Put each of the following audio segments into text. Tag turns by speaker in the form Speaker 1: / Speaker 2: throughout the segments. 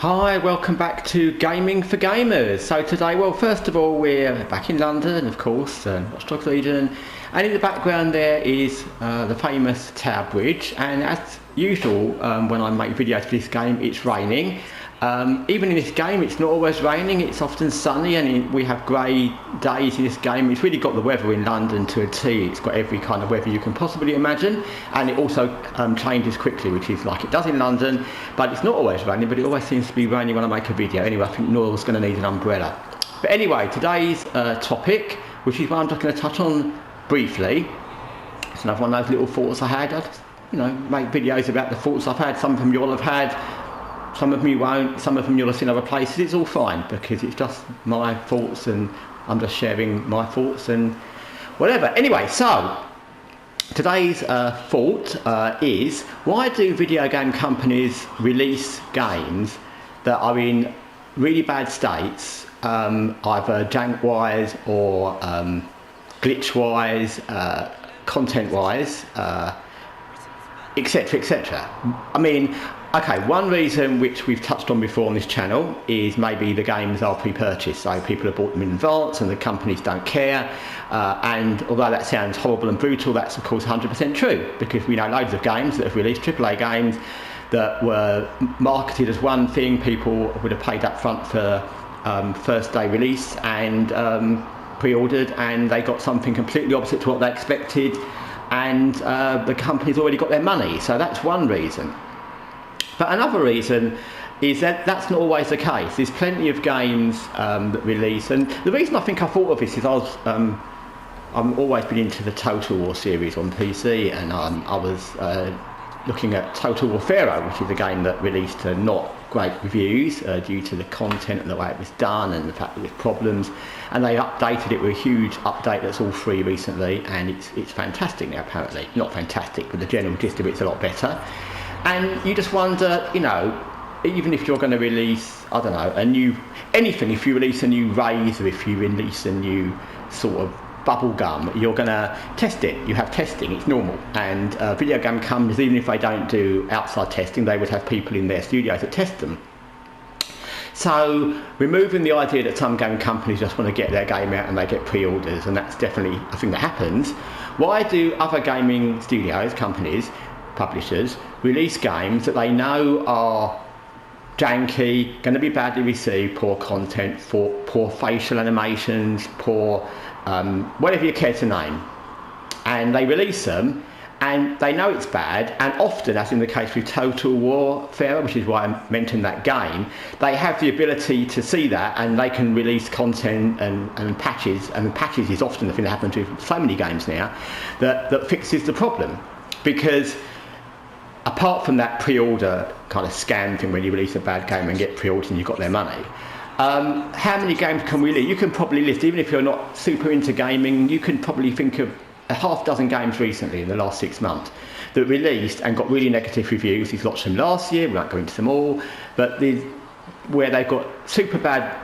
Speaker 1: Hi, welcome back to Gaming for Gamers. So today, well, first of all, we're back in London, of course, Watch Dogs Legion, and in the background there is the famous Tower Bridge. And as usual, when I make videos for this game, it's raining. Even in this game, it's not always raining, it's often sunny, and we have grey days in this game. It's really got the weather in London to a T. It's got every kind of weather you can possibly imagine, and it also changes quickly, which is like it does in London, but it's not always raining, but it always seems to be raining when I make a video. Anyway, I think Noel's going to need an umbrella. But anyway, today's topic, which is what I'm just going to touch on briefly, it's another one of those little thoughts I had. I just, make videos about the thoughts I've had. Some of them you'll have had, some of them you won't, some of them you'll have seen other places. It's all fine because it's just my thoughts and I'm just sharing my thoughts and whatever. Anyway, so today's thought is, why do video game companies release games that are in really bad states, either jank-wise or glitch-wise, content-wise, etc, etc. I mean, okay, one reason which we've touched on before on this channel is maybe the games are pre-purchased, so people have bought them in advance and the companies don't care, and although that sounds horrible and brutal, that's of course 100% true, because we know loads of games that have released AAA games that were marketed as one thing. People would have paid up front for first day release and pre-ordered, and they got something completely opposite to what they expected, and the company's already got their money. So that's one reason. But another reason is that that's not always the case. There's plenty of games that release, and the reason I think I thought of this is I've always been into the Total War series on PC, and I was looking at Total War Pharaoh, which is a game that released not great reviews due to the content and the way it was done and the fact that there's problems, and they updated it with a huge update that's all free recently, and it's fantastic now apparently. Not fantastic, but the general gist of it's a lot better. And you just wonder, even if you're going to release, I don't know, anything, if you release a new razor, if you release a new sort of bubble gum, you're going to test it. You have testing, it's normal. And video game companies, even if they don't do outside testing, they would have people in their studios that test them. So removing the idea that some game companies just want to get their game out and they get pre-orders, and that's definitely a thing that happens, why do other gaming studios, companies, publishers, release games that they know are janky, going to be badly received, poor content, poor facial animations, poor whatever you care to name, and they release them and they know it's bad, and often, as in the case with Total War Pharaoh, which is why I mentioned that game, they have the ability to see that and they can release content and patches, and patches is often the thing that happens with so many games now that fixes the problem. Because apart from that pre-order kind of scam thing when you release a bad game and get pre-ordered and you've got their money, how many games can we list? You can probably list, even if you're not super into gaming, you can probably think of a half dozen games recently in the last 6 months that released and got really negative reviews. There's lots of them last year, we won't go into them all, but where they've got super bad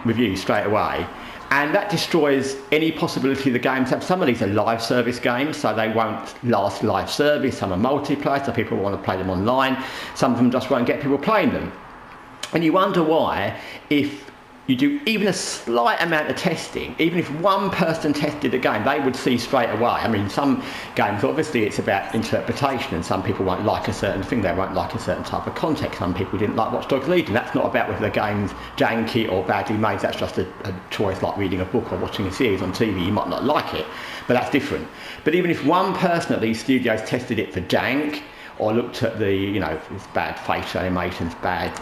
Speaker 1: reviews straight away. And that destroys any possibility the games have. Some of these are live service games, so they won't last live service. Some are multiplayer, so people want to play them online. Some of them just won't get people playing them. And you wonder why, if you do even a slight amount of testing, even if one person tested the game, they would see straight away. I mean, some games, obviously it's about interpretation, and some people won't like a certain thing, they won't like a certain type of context. Some people didn't like Watch Dogs Legion. That's not about whether the game's janky or badly made. That's just a choice, like reading a book or watching a series on TV. You might not like it, but that's different. But even if one person at these studios tested it for jank, or looked at the, it's bad facial animations, bad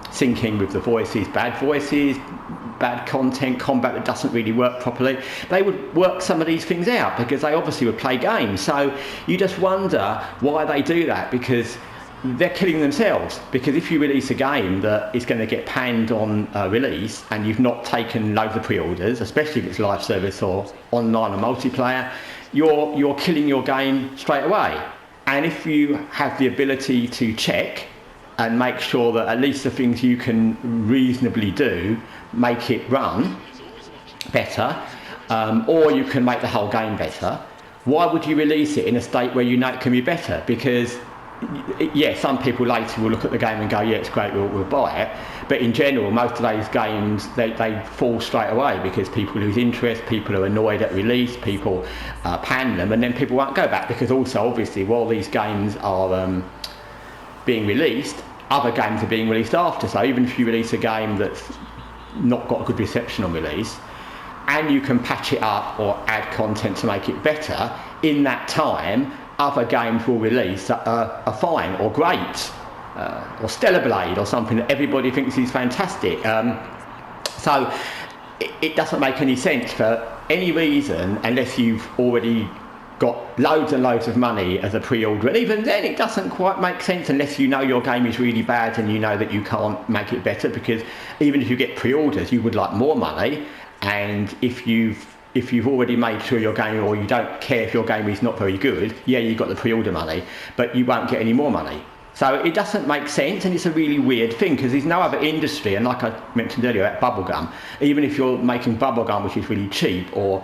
Speaker 1: syncing with the voices, bad content, combat that doesn't really work properly, they would work some of these things out because they obviously would play games. So you just wonder why they do that, because they're killing themselves. Because if you release a game that is going to get panned on release and you've not taken loads of pre-orders, especially if it's live service or online or multiplayer, you're killing your game straight away. And if you have the ability to check and make sure that at least the things you can reasonably do make it run better, or you can make the whole game better, why would you release it in a state where you know it can be better? Because yeah, some people later will look at the game and go, yeah, it's great, we'll buy it. But in general, most of those games, they fall straight away because people lose interest, people are annoyed at release, people pan them, and then people won't go back, because also, obviously, while these games are being released, other games are being released after. So even if you release a game that's not got a good reception on release, and you can patch it up or add content to make it better, in that time, other games will release that are fine or great, or Stellar Blade or something that everybody thinks is fantastic. So it doesn't make any sense for any reason, unless you've already got loads and loads of money as a pre-order. And even then, it doesn't quite make sense unless you know your game is really bad and you know that you can't make it better, because even if you get pre-orders, you would like more money. And if you've already made sure your game, or you don't care if your game is not very good, yeah, you got the pre-order money, but you won't get any more money. So it doesn't make sense, and it's a really weird thing, because there's no other industry. And like I mentioned earlier about bubblegum, even if you're making bubblegum which is really cheap, or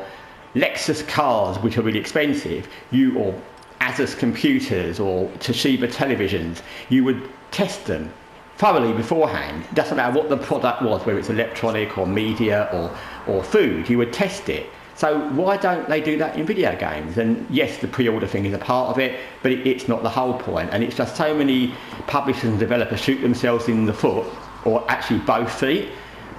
Speaker 1: Lexus cars which are really expensive, or Asus computers or Toshiba televisions, you would test them thoroughly beforehand. It doesn't matter what the product was, whether it's electronic or media or food, you would test it. So why don't they do that in video games? And yes, the pre-order thing is a part of it, but it's not the whole point. And it's just so many publishers and developers shoot themselves in the foot, or actually both feet,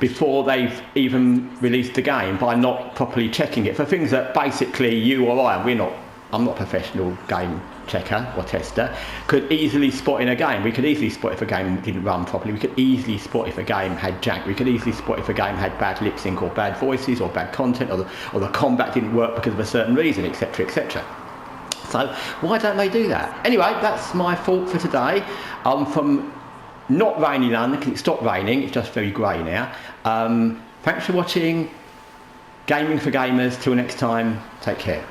Speaker 1: before they've even released the game, by not properly checking it for things that basically you or I'm not a professional game checker or tester, could easily spot in a game. We could easily spot if a game didn't run properly. We could easily spot if a game had jank. We could easily spot if a game had bad lip sync or bad voices or bad content, or the combat didn't work because of a certain reason, etc, etc. So why don't they do that? Anyway, that's my thought for today. From not raining in London, because it stopped raining, it's just very grey now. Thanks for watching Gaming for Gamers. Till next time, take care.